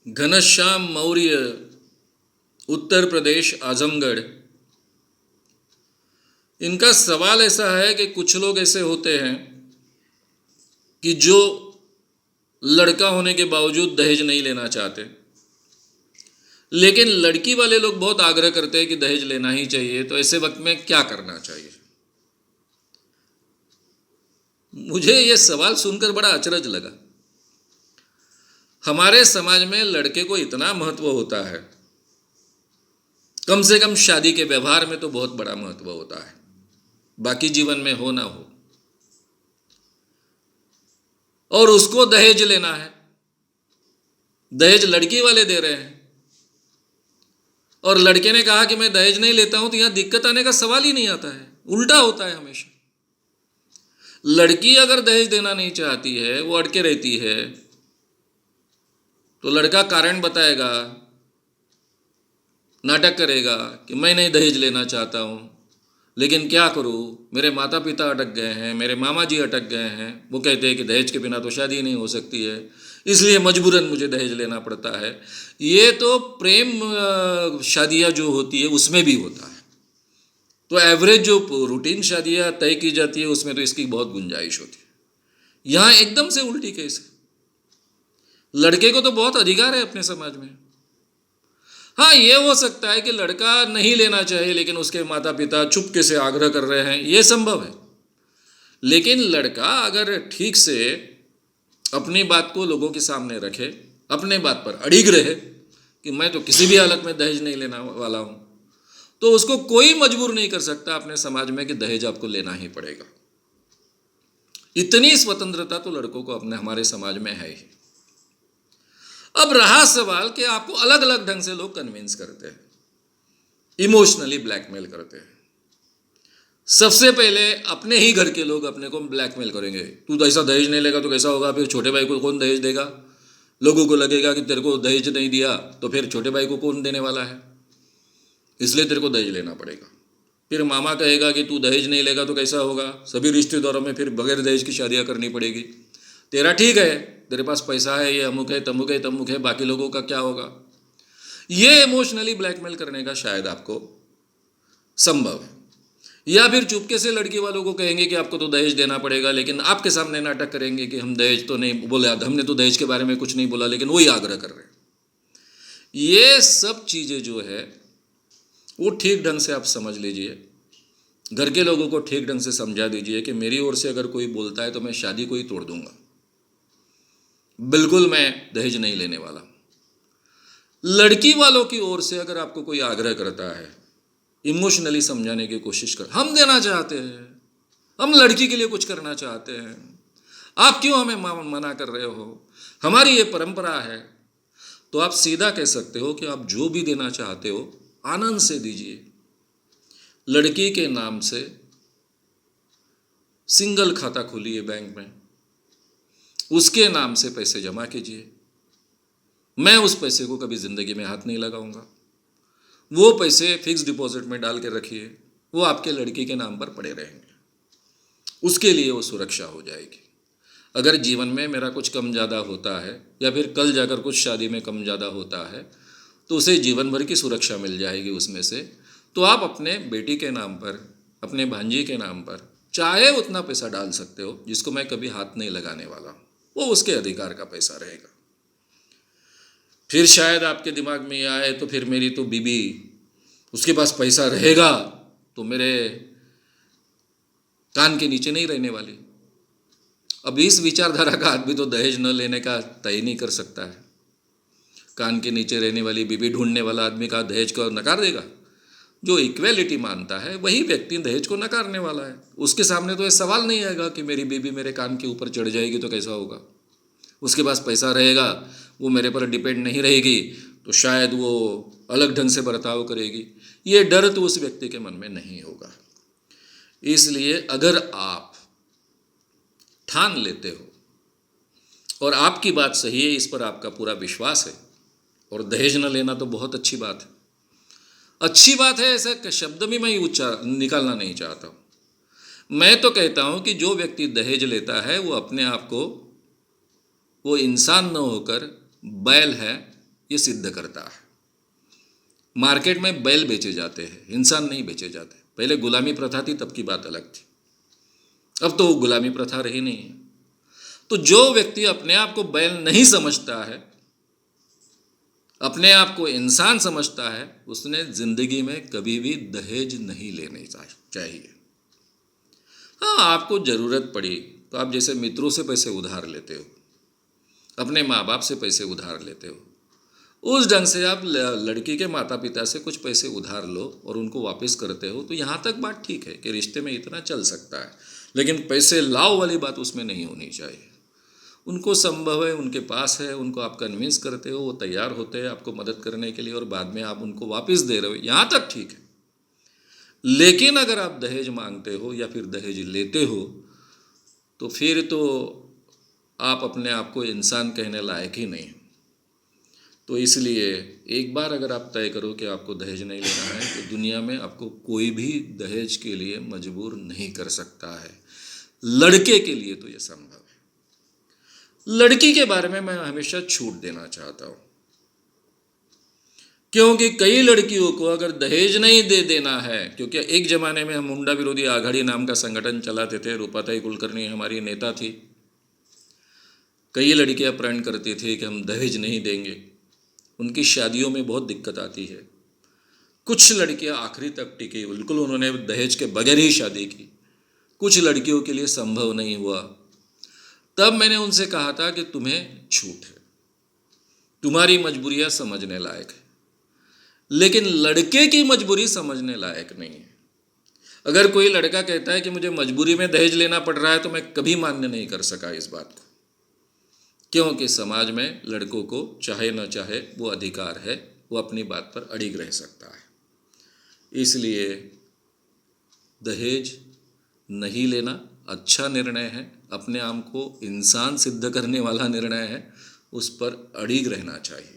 घनश्याम मौर्य, उत्तर प्रदेश, आजमगढ़। इनका सवाल ऐसा है कि कुछ लोग ऐसे होते हैं कि जो लड़का होने के बावजूद दहेज नहीं लेना चाहते, लेकिन लड़की वाले लोग बहुत आग्रह करते हैं कि दहेज लेना ही चाहिए। तो ऐसे वक्त में क्या करना चाहिए? मुझे ये सवाल सुनकर बड़ा अचरज लगा। हमारे समाज में लड़के को इतना महत्व होता है, कम से कम शादी के व्यवहार में तो बहुत बड़ा महत्व होता है, बाकी जीवन में हो ना हो। और उसको दहेज लेना है, दहेज लड़की वाले दे रहे हैं, और लड़के ने कहा कि मैं दहेज नहीं लेता हूं, तो यहां दिक्कत आने का सवाल ही नहीं आता है। उल्टा होता है हमेशा। लड़की अगर दहेज देना नहीं चाहती है, वो अटके रहती है, तो लड़का कारण बताएगा, नाटक करेगा कि मैं नहीं दहेज लेना चाहता हूं, लेकिन क्या करूं, मेरे माता पिता अटक गए हैं, मेरे मामा जी अटक गए हैं, वो कहते हैं कि दहेज के बिना तो शादी नहीं हो सकती है, इसलिए मजबूरन मुझे दहेज लेना पड़ता है। ये तो प्रेम शादियां जो होती है उसमें भी होता है। तो एवरेज जो रूटीन शादियां तय की जाती है उसमें तो इसकी बहुत गुंजाइश होती है। यहां एकदम से उल्टी केस है। लड़के को तो बहुत अधिकार है अपने समाज में। हाँ, ये हो सकता है कि लड़का नहीं लेना चाहिए, लेकिन उसके माता पिता चुपके से आग्रह कर रहे हैं, ये संभव है। लेकिन लड़का अगर ठीक से अपनी बात को लोगों के सामने रखे, अपने बात पर अड़िग रहे कि मैं तो किसी भी हालत में दहेज नहीं लेने वाला हूं, तो उसको कोई मजबूर नहीं कर सकता अपने समाज में कि दहेज आपको लेना ही पड़ेगा। इतनी स्वतंत्रता तो लड़कों को अपने हमारे समाज में है ही। अब रहा सवाल कि आपको अलग अलग ढंग से लोग कन्विंस करते हैं, इमोशनली ब्लैकमेल करते हैं। सबसे पहले अपने ही घर के लोग अपने को ब्लैकमेल करेंगे, तू ऐसा दहेज नहीं लेगा तो कैसा होगा, फिर छोटे भाई को कौन दहेज देगा, लोगों को लगेगा कि तेरे को दहेज नहीं दिया तो फिर छोटे भाई को कौन देने वाला है, इसलिए तेरे को दहेज लेना पड़ेगा। फिर मामा कहेगा कि तू दहेज नहीं लेगा तो कैसा होगा, सभी रिश्तेदारों में फिर बगैर दहेज की शादियां करनी पड़ेगी। तेरा ठीक है, तेरे पास पैसा है, ये अमुक है, तमुक है, तमुक है, बाकी लोगों का क्या होगा। ये इमोशनली ब्लैकमेल करने का शायद आपको संभव है। या फिर चुपके से लड़की वालों को कहेंगे कि आपको तो दहेज देना पड़ेगा, लेकिन आपके सामने नाटक करेंगे कि हम दहेज तो नहीं बोले, हमने तो दहेज के बारे में कुछ नहीं बोला, लेकिन वही आग्रह कर रहे हैं। ये सब चीज़ें जो है वो ठीक ढंग से आप समझ लीजिए, घर के लोगों को ठीक ढंग से समझा दीजिए कि मेरी ओर से अगर कोई बोलता है तो मैं शादी को ही तोड़ दूंगा, बिल्कुल मैं दहेज नहीं लेने वाला। लड़की वालों की ओर से अगर आपको कोई आग्रह करता है, इमोशनली समझाने की कोशिश कर, हम देना चाहते हैं, हम लड़की के लिए कुछ करना चाहते हैं, आप क्यों हमें मना कर रहे हो, हमारी ये परंपरा है, तो आप सीधा कह सकते हो कि आप जो भी देना चाहते हो आनंद से दीजिए। लड़की के नाम से सिंगल खाता खोलिए बैंक में, उसके नाम से पैसे जमा कीजिए। मैं उस पैसे को कभी ज़िंदगी में हाथ नहीं लगाऊंगा। वो पैसे फिक्स डिपॉजिट में डाल के रखिए, वो आपके लड़की के नाम पर पड़े रहेंगे, उसके लिए वो सुरक्षा हो जाएगी। अगर जीवन में मेरा कुछ कम ज़्यादा होता है या फिर कल जाकर कुछ शादी में कम ज़्यादा होता है तो उसे जीवन भर की सुरक्षा मिल जाएगी उसमें से। तो आप अपने बेटी के नाम पर, अपने भांजी के नाम पर चाहे उतना पैसा डाल सकते हो, जिसको मैं कभी हाथ नहीं लगाने वाला, वो उसके अधिकार का पैसा रहेगा। फिर शायद आपके दिमाग में यह आए तो फिर मेरी तो बीबी, उसके पास पैसा रहेगा तो मेरे कान के नीचे नहीं रहने वाली। अब इस विचारधारा का आदमी तो दहेज न लेने का तय नहीं कर सकता है। कान के नीचे रहने वाली बीबी ढूंढने वाला आदमी का दहेज को नकार देगा? जो इक्वेलिटी मानता है वही व्यक्ति दहेज को नकारने वाला है। उसके सामने तो ये सवाल नहीं आएगा कि मेरी बीबी मेरे कान के ऊपर चढ़ जाएगी तो कैसा होगा, उसके पास पैसा रहेगा, वो मेरे पर डिपेंड नहीं रहेगी, तो शायद वो अलग ढंग से बर्ताव करेगी। ये डर तो उस व्यक्ति के मन में नहीं होगा। इसलिए अगर आप ठान लेते हो और आपकी बात सही है, इस पर आपका पूरा विश्वास है, और दहेज न लेना तो बहुत अच्छी बात है, अच्छी बात है, ऐसा शब्द भी मैं निकालना नहीं चाहता हूँ। मैं तो कहता हूं कि जो व्यक्ति दहेज लेता है वो अपने आप को, वो इंसान न होकर बैल है ये सिद्ध करता है। मार्केट में बैल बेचे जाते हैं, इंसान नहीं बेचे जाते। पहले गुलामी प्रथा थी, तब की बात अलग थी, अब तो गुलामी प्रथा रही नहीं है। तो जो व्यक्ति अपने आप को बैल नहीं समझता है, अपने आप को इंसान समझता है, उसने जिंदगी में कभी भी दहेज नहीं लेने चाहिए। हाँ, आपको ज़रूरत पड़ी तो आप जैसे मित्रों से पैसे उधार लेते हो, अपने माँ बाप से पैसे उधार लेते हो, उस ढंग से आप लड़की के माता पिता से कुछ पैसे उधार लो और उनको वापस करते हो, तो यहाँ तक बात ठीक है कि रिश्ते में इतना चल सकता है। लेकिन पैसे लाओ वाली बात उसमें नहीं होनी चाहिए। उनको संभव है, उनके पास है, उनको आप कन्विंस करते हो, वो तैयार होते हैं आपको मदद करने के लिए, और बाद में आप उनको वापस दे रहे हो, यहाँ तक ठीक है। लेकिन अगर आप दहेज मांगते हो या फिर दहेज लेते हो, तो फिर तो आप अपने आप को इंसान कहने लायक ही नहीं। तो इसलिए एक बार अगर आप तय करो कि आपको दहेज नहीं लेना है, तो दुनिया में आपको कोई भी दहेज के लिए मजबूर नहीं कर सकता है। लड़के के लिए तो ये संभव है। लड़की के बारे में मैं हमेशा छूट देना चाहता हूँ, क्योंकि कई लड़कियों को अगर दहेज नहीं दे देना है, क्योंकि एक ज़माने में हम मुंडा विरोधी आघाड़ी नाम का संगठन चलाते थे, रूपाताई कुलकर्णी हमारी नेता थी। कई लड़कियां प्रण करती थी कि हम दहेज नहीं देंगे, उनकी शादियों में बहुत दिक्कत आती है। कुछ लड़कियां आखिरी तक टिकी, बिल्कुल उन्होंने दहेज के बगैर ही शादी की। कुछ लड़कियों के लिए संभव नहीं हुआ। तब मैंने उनसे कहा था कि तुम्हें छूट है, तुम्हारी मजबूरियां समझने लायक है, लेकिन लड़के की मजबूरी समझने लायक नहीं है। अगर कोई लड़का कहता है कि मुझे मजबूरी में दहेज लेना पड़ रहा है, तो मैं कभी मान्य नहीं कर सका इस बात को, क्योंकि समाज में लड़कों को चाहे न चाहे वो अधिकार है, वो अपनी बात पर अड़िग रह सकता है। इसलिए दहेज नहीं लेना अच्छा निर्णय है, अपने आप को इंसान सिद्ध करने वाला निर्णय है, उस पर अड़िग रहना चाहिए।